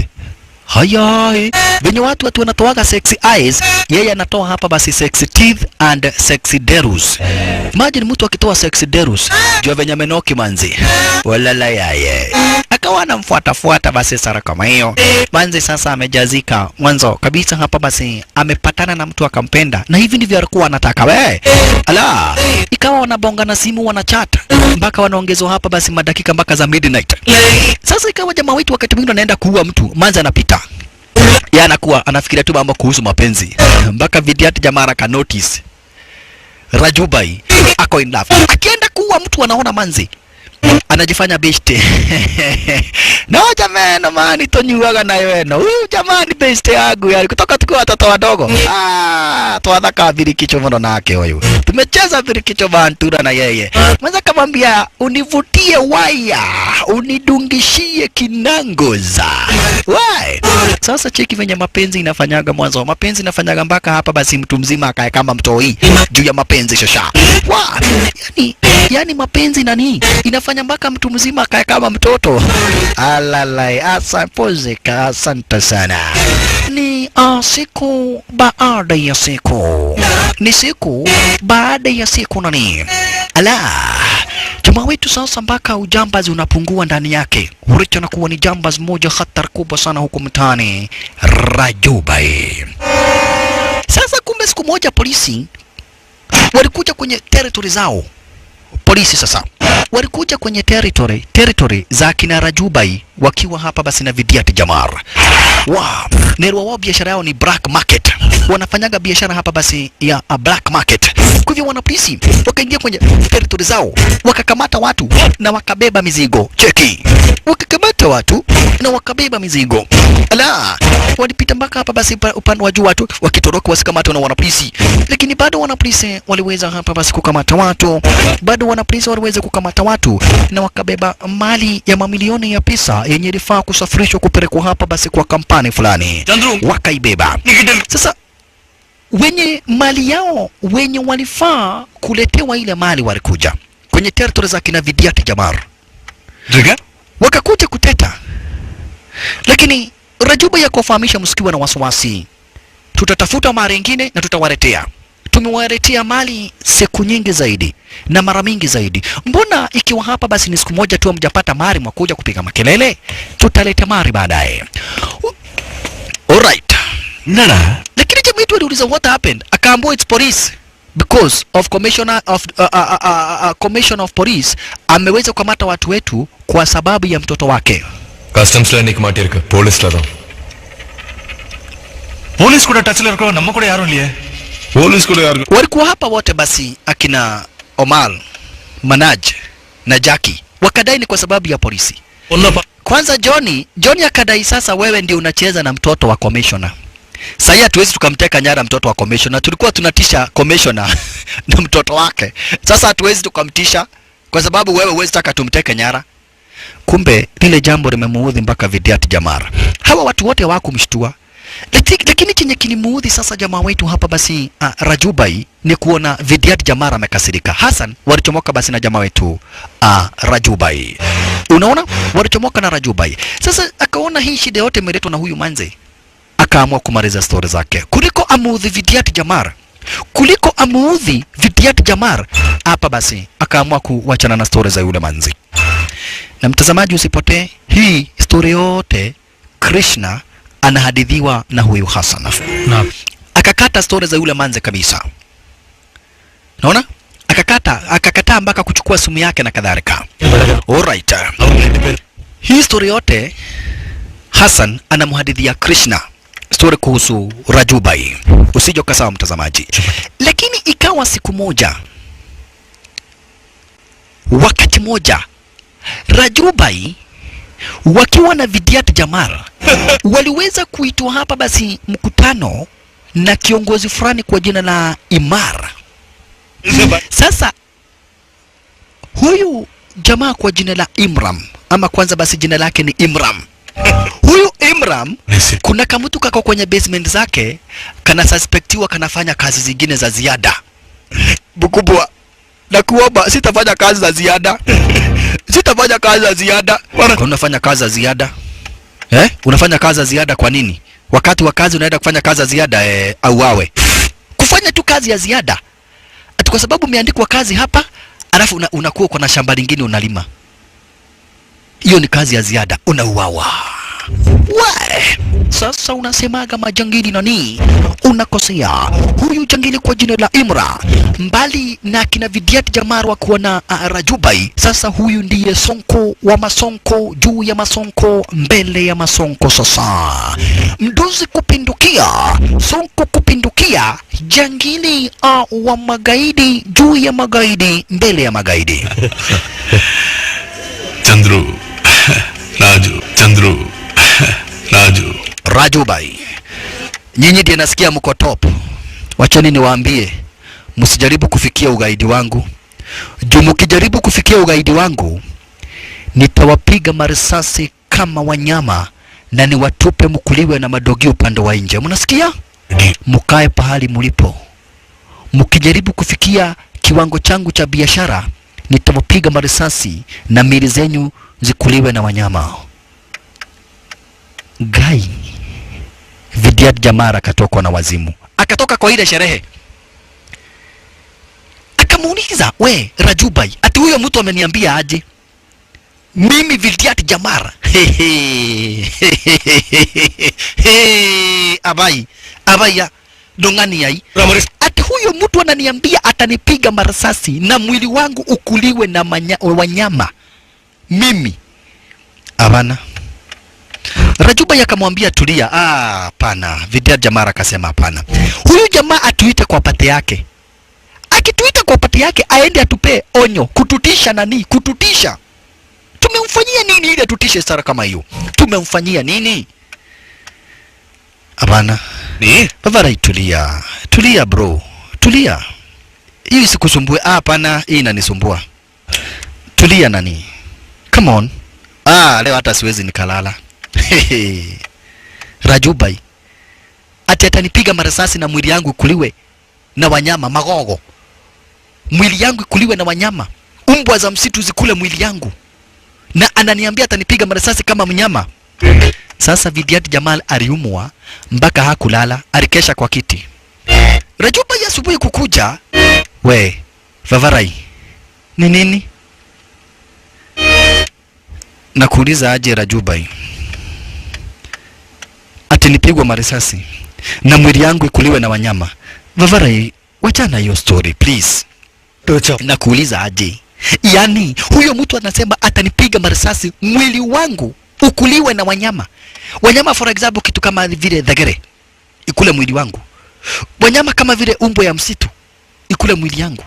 Hayai, venye watu wanatoaga sexy eyes, yeye anatoa hapa basi sexy teeth and sexy derus. Imagine mtu akitoa sexy derus, jua venye amenoki manzi. Walala yaye. Akawa anamfuata basi sara kama hiyo. Manzi sasa amejazika. Mwanzo kabisa hapa basi amepatana na mtu akampenda. Na hivi ndivyo alikuwa anataka we. Ala, ikawa wanabonga na simu wanachat. Mpaka wanaongezwa hapa basi madakika mpaka za midnight. Sasa ikawa jamaa wetu wakati mwingine anaenda kuua mtu, manzi anapita. Yeye anakuwa anafikiria tu mambo kuhusu mapenzi. Mpaka Vidiat jamaa aka notice Rajubai ako in love. Akienda kuua mtu anaona manzi anajifanya beshte. No jamani, mani tonyuaga na yeno. Huyu jamani beshte yangu yani kutoka tukiwa watoto wadogo. Tuadaka virikicho mno nake huyu. Tumecheza virikicho bantura na yeye. Mwanza kamwambia univutie waya, unidungishie kinangoza. Why? Sasa cheki venye mapenzi inafanyaga mwanzo. Mapenzi inafanyaga mpaka hapa basi mtu mzima akae kama mtoi juu ya mapenzi shasha. Yani mapenzi nani? Inafanya mpaka mtu mzima akae kama mtoto. Alalai, asapozeka, asante sana. Ni siku baada ya siku. Ni siku baada ya siku nani? Ala, jamaa wetu sasa mpaka ujambazi unapungua ndani yake. Uricho na kuwa ni jambazi moja hatari kubwa sana huko mtaani Rajubai. Sasa kumbe siku moja polisi walikuja kwenye territory zao. Polisi sasa walikuja kwenye territory za kina Rajubai wakiwa hapa basi na Vidiat Jamar. Nerwa wao biashara yao ni black market. Wanafanyaga biashara hapa basi ya black market. Kwa hivyo wana polisi wakaingia kwenye territory zao, wakakamata watu na wakabeba mizigo. Cheki. Wakakamata watu na wakabeba mizigo. Ala, walipita mpaka hapa basi upande wa juu watu wakitoroka wasikamatwa na wanapolisi. Lakini bado wanapolisi waliweza hapa basi kukamata watu. Bado wanapolisi waliweza kukamata watu na wakabeba mali ya mamilioni ya pesa yenye ilifaa kusafirishwa kupelekwa hapa basi kwa kampani fulani. Wakaibeba. Sasa wenye mali yao, wenye walifaa kuletewa ile mali walikuja kwenye territory za kina Vidiat Jamar. Wakakuja kuteta. Lakini Rajubai yakofahamisha msikiwa na wasiwasi. Tutatafuta mara nyingine na tutawaletea. Tumewaletea mali siku nyingi zaidi na mara mingi zaidi. Mbona ikiwa hapa basi ni siku moja tu mjapata mali mwakuja kupiga makelele? Tutaleta mali baadaye. Alright. Nana. Lakini jamaa wetu aliuliza what happened? Akaambiwa it's police. Because of commissioner of police ameweza kukamata watu wetu kwa sababu ya mtoto wake. Customs line ikmatirka police la police kuda touch la irko namma kuda yaru liye police kuda yaru walikuwa hapa wote basi akina Omar, Manaj na Jackie wakadai ni kwa sababu ya polisi. Kwanza Johnny akadai sasa wewe ndio unacheza na mtoto wa commissioner. Sasa hatuwezi tukamteka nyara mtoto wa commissioner. Tulikuwa tunatisha commissioner na mtoto wake. Sasa hatuwezi tukamtisha kwa sababu wewe huwezi taka tumteke nyara. Kumbe lile jambo limemuudhi mpaka Vidiat Jamar. Hawa watu wote hawakumshtua. Lakini chenye kilimuudhi sasa jamaa wetu hapa basi Rajubai ni kuona Vidiat Jamar amekasirika. Hassan walichomoka basi na jamaa wetu Rajubai. Unaona? Walichomoka na Rajubai. Sasa akaona hii shida yote imeletwa na huyu manze. Akaamua kumaliza story zake. Kuliko amuudhi Vidiat Jamar. Hapa basi akaamua kuachana na story za yule manzi. Na mtazamaji usipotee, hii story yote Krishna anahadithiwa na huyu Hassan. akakata story za yule manze kabisa. Naona? Akakataa mpaka kuchukua simu yake na kadhalika. Alright. Hii story yote Hassan anamhadithia Krishna story kuhusu Rajubai. Usije ukasahau mtazamaji. Lakini ikawa siku moja, wakati moja, Rajubai wakiwa na Vidyat Jamar waliweza kuitwa hapa basi mkutano na kiongozi fulani kwa jina la Imar. Sasa huyu jamaa kwa jina la Imram, ama kwanza basi jina lake ni Imram. Huyu Imram kuna kamutu kako kwenye basement zake kana suspectiwa kanafanya kazi zingine za ziada. Bukubwa, nakuomba sitafanya kazi za ziada. Sitafanya kazi za ziada. Unafanya kazi za ziada? Unafanya kazi za ziada kwa nini? Wakati wa kazi unaenda kufanya kazi za ziada au wawe? Kufanya tu kazi ya ziada. Ati kwa sababu umeandikwa kazi hapa, alafu unakuwa kwa na shamba lingine unalima. Hiyo ni kazi ya ziada, unauawa. Sasa unasemaga majangili nani? Unakosea. Huyu jangili kwa jina la Imra, mbali na kina Vidyat Jamar wa kuwa na Rajubai, sasa huyu ndiye sonko wa masonko, juu ya masonko, mbele ya masonko. Sasa mdozi kupindukia, sonko kupindukia, jangili wa magaidi, juu ya magaidi, mbele ya magaidi. Chandru, Raju, Chandru, Raju, Rajubai, nyinyi ndiye nasikia mko top. Wacheni niwaambie, msijaribu kufikia ugaidi wangu. Juu mkijaribu kufikia ugaidi wangu, nitawapiga marisasi kama wanyama na niwatupe mkuliwe na madogi upande wa nje. Mnasikia? Mkae pahali mlipo. Mkijaribu kufikia kiwango changu cha biashara, nitawapiga marisasi na mili zenyu zikuliwe na wanyama. Gai Vidyat Jamar akatoka na wazimu. Akatoka kwa ile sherehe. Akamuuliza, we Rajubai, ati huyo mtu ameniambia aje? Mimi Vidyat Jamar. Abaya dongani yai. Ati huyo mtu ananiambia atanipiga marasasi na mwili wangu ukuliwe na wanyama. Mimi abana. Rajubai akamwambia tulia. Hapana. Vidyat Jamar akasema hapana. Huyu jamaa atuite kwa pate yake. Akituita kwa pate yake aende atupe onyo. Kututisha nani? Kututisha. Tumemfanyia nini ili atutishe sara kama hiyo? Tumemfanyia nini? Hapana. Ni? Bavarai tulia. Tulia bro. Tulia. Hii isikusumbue. Hapana, hii inanisumbua. Tulia nani? Come on. Leo hata siwezi nikalala. Rajubai ati atanipiga marasasi na mwili yangu kuliwe na wanyama magogo. Mwili yangu kuliwe na wanyama. Umbwa za msitu zikule mwili yangu. Na ananiambia atanipiga marasasi kama mnyama. Sasa Vidyat Jamar aliumwa mpaka hakulala, alikesha kwa kiti. Rajubai asubuhi kukuja, we Vavarai, ni nini? Nakuuliza aje Rajubai? Ati nipigwa marisasi na mwili yangu ikuliwe na wanyama. Vavarai, wachana hiyo story please. Nakuuliza aje? Yani huyo mtu anasema atanipiga marisasi mwili wangu ukuliwe na wanyama. Wanyama for example kitu kama vile dhagere ikule mwili wangu. Wanyama kama vile umbwa ya msitu ikule mwili yangu.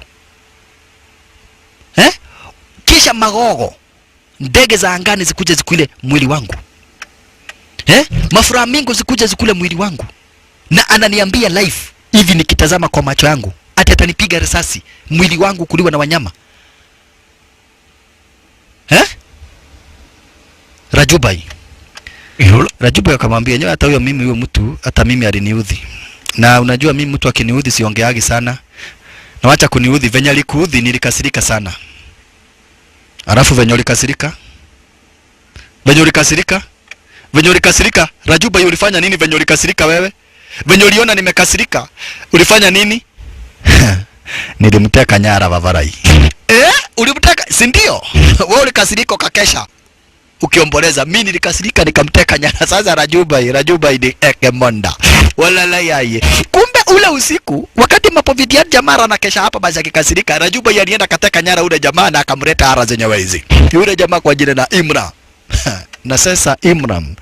Kisha magogo, ndege za angani zikuje zikule mwili wangu. Maflamingo zikuje zikule mwili wangu. Na ananiambia live hivi nikitazama kwa macho yangu ati atanipiga risasi mwili wangu kuliwa na wanyama. Rajubai. Rajubai akamwambia nyoa hata huyo mtu hata mimi aliniudhi. Na unajua mimi mtu akiniudhi siongeagi sana. Na wacha kuniudhi, venye alikuudhi nilikasirika sana. Alafu venye ulikasirika? Venye ulikasirika? Rajubai ulifanya nini venye ulikasirika wewe? Venye uliona nimekasirika, ulifanya nini? Nilimteka nyara Vavarai. Ulimteka? Si ndio? Wewe ulikasirika ukakesha ukiomboleza. Mimi nilikasirika nikamteka nyara. Sasa Rajubai ni ekemonda. Walala yaye. Kumbe ule usiku wakati mapo Vidiad Jamara na kesha hapa basi akikasirika, Rajuba yalienda kateka nyara ule jamaa na akamleta ara zenye wezi. Yule jamaa kwa jina na Imran. Na sasa Imran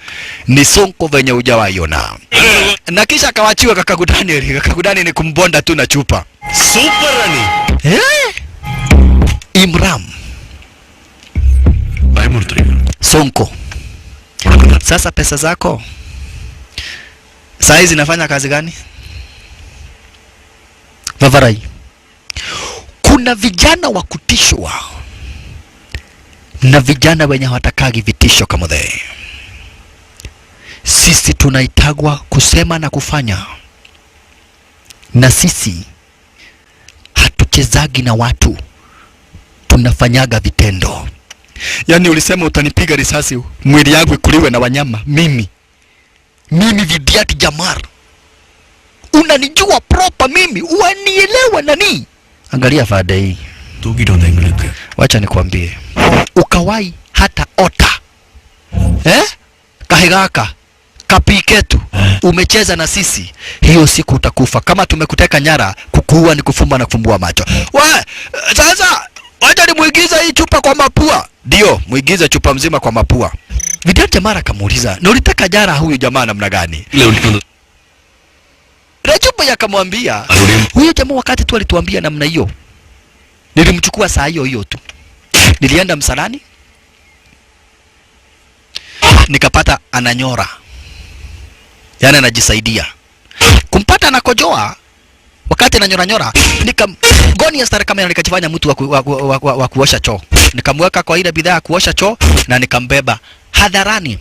ni Sonko venye hujawaiona. Na kisha akawachiwa kakakudani ni kumbonda tu na chupa. Super Rani. Imran Sonko. Sasa pesa zako saa hizi zinafanya kazi gani? Vavarai. Kuna vijana wa kutishwa na vijana wenye hawatakagi vitisho kama the. Sisi tunaitagwa kusema na kufanya. Na sisi hatuchezagi na watu, tunafanyaga vitendo. Yani ulisema utanipiga risasi mwili yangu ikuliwe na wanyama. Mimi Vidiad Jamar, unanijua proper mimi, uanielewa nani? Angalia fada hii. Wacha nikwambie, ukawai hata ota kahigaka kapiketu umecheza na sisi, hiyo siku utakufa. Kama tumekuteka nyara, kukuua ni kufumba na kufumbua macho. Sasa wacha nimuigiza hii chupa kwa mapua. Ndio, muigize chupa mzima kwa mapua. Vidiad Jamara kamuuliza, na ulitaka jara huyu jamaa namna gani? Rajuba yakamwambia, huyu jamaa wakati tu alituambia namna hiyo, nilimchukua saa hiyo tu. Nilienda msalani, nikapata ananyora. Yani anajisaidia. Kumpata anakojoa, wakati ananyora, nikamgonia stara kamera, nikachifanya mtu wa kuosha choo. Nikamweka kwa ile bidhaa ya kuosha choo na nikambeba hadharani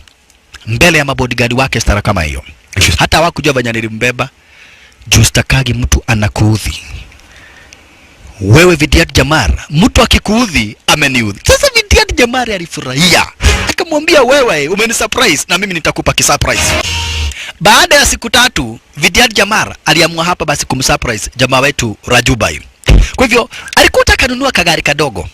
mbele ya mabodyguard wake stara kama hiyo. Hata hawakujua vanya nilimbeba. Justakagi mtu anakuudhi. Wewe Vidiad Jamar, mtu akikuudhi ameniudhi. Sasa Vidiad Jamar alifurahia. Akamwambia, wewe umenisurprise na mimi nitakupa kisurprise. Baada ya siku 3, Vidiad Jamar aliamua hapa basi kumsurprise jamaa wetu Rajuba. Kwa hivyo alikuja kanunua kagari kadogo.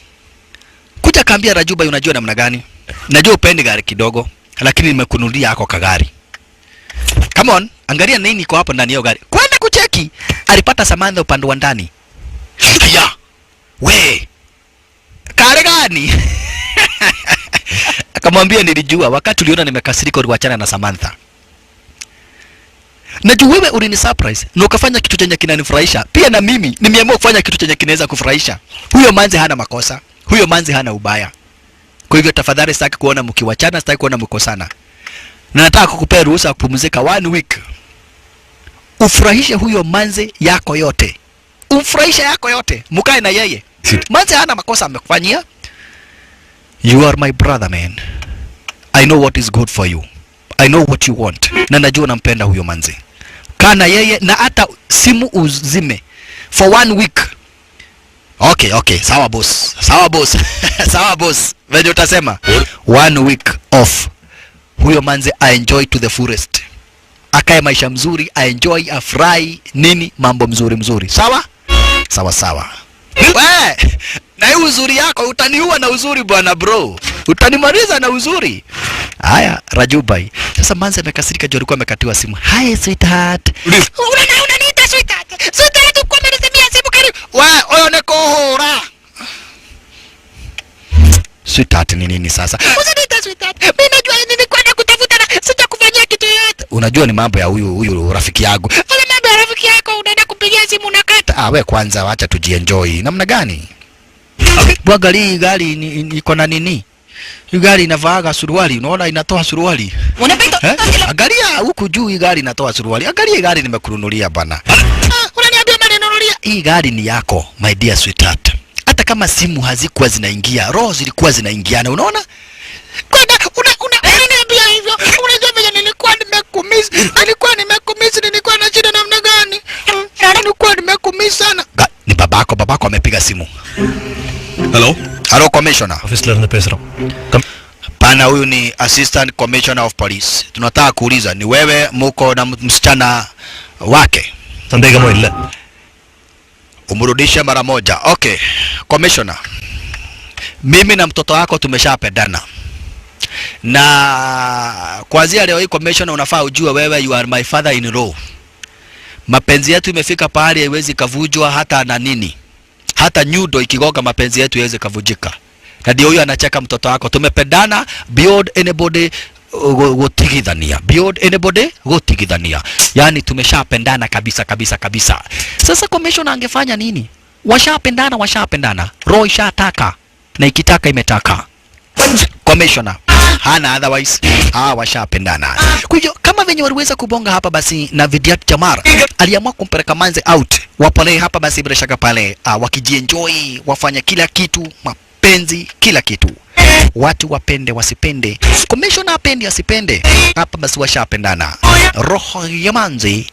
Kuja kaambia Rajuba, unajua namna gani? Najua upendi gari kidogo, lakini nimekununulia yako kagari. Come on, angalia nini iko hapo ndani ya gari. Kwenda kucheki, alipata Samantha upande wa ndani. Ya, we, kare gani? Akamwambia, nilijua wakati uliona nimekasirika uliwachana na Samantha. Najua wewe ulini surprise na ukafanya kitu chenye kinanifurahisha. Pia na mimi nimeamua kufanya kitu chenye kinaweza kufurahisha. Huyo manzi hana makosa. Huyo manzi hana ubaya. Kwa hivyo tafadhali sitaki kuona mkiwachana, sitaki kuona mkosana. Na nataka kukupea ruhusa kupumzika 1 week. Ufurahishe huyo manzi yako yote. Umfurahishe yako yote. Mkae na yeye. Manzi hana makosa amekufanyia. You are my brother, man. I know what is good for you. I know what you want. Na najua nampenda huyo manzi. Kana yeye na hata simu uzime for 1 week. Okay, sawa boss. Sawa boss. Sawa boss. Wewe utasema 1 week off. Huyo manzi enjoy to the fullest. Akae maisha mzuri, enjoy, afurahi, nini mambo mzuri. Sawa? Sawa. Wewe, na hii uzuri yako utaniua na uzuri bwana bro. Utanimaliza na uzuri. Haya, Rajubai. Sasa manzi amekasirika juu alikuwa amekatiwa simu. Hi sweetheart. Unaniita sweetheart. Sweetheart uko umenisemia simu karibu. Wewe, oyo neko hora. Sweetheart ni nini sasa? Usiniita sweetheart. Mimi najua nilikuwa nakutafuta na sitakufanyia kitu yote. Unajua ni mambo ya huyu rafiki yangu. Wala mambo ya rafiki yako unaenda kupigia simu unakata. Wewe kwanza acha tujienjoy. Namna gani? Bwagali gari iko na nini? Hii gari inavaaga suruali, unaona inatoa suruali. Unapita? Angalia huku juu hii gari inatoa suruali. Angalia hii gari nimekununulia bana. Unaniambia maninunulia? Hii gari ni yako, my dear sweetheart. Hata kama simu hazikuwa zinaingia, roho zilikuwa zinaingiana, unaona? Kwenda unaniambia hivyo. Unajua vile nilikuwa nimekumiss. Nilikuwa na shida namna gani? Nilikuwa nimekumiss sana. Ni babako amepiga simu. Hello commissioner. Officer na pesra. Pana huyu ni assistant commissioner of police. Tunataka kuuliza ni wewe muko na msichana wake? Sandega mo illa. Umrudishe mara moja. Okay. Commissioner. Mimi na mtoto wako tumeshapendana. Na kuanzia leo hii commissioner unafaa ujue wewe you are my father in law. mapenzi yetu imefika pahali haiwezi kavujwa hata na nini. Hata nyundo ikigoga mapenzi yetu iweze kavujika. Na ndio huyo anacheka mtoto wako. Tumependana beyond anybody gotigithania. Beyond anybody gotigithania. Yani tumeshapendana kabisa kabisa kabisa. Sasa commissioner angefanya nini? Washapendana. Roho ishataka na ikitaka imetaka. Commissioner hana otherwise. Washapendana. Kwa hiyo kama venye waliweza kubonga hapa basi na Vidyat Jamar aliamua kumpeleka Manze out. Wapale hapa basi bila shaka pale wakijienjoy, wafanya kila kitu, mapenzi, kila kitu. Watu wapende wasipende, commissioner apende asipende, hapa basi washapendana. Roho ya Manze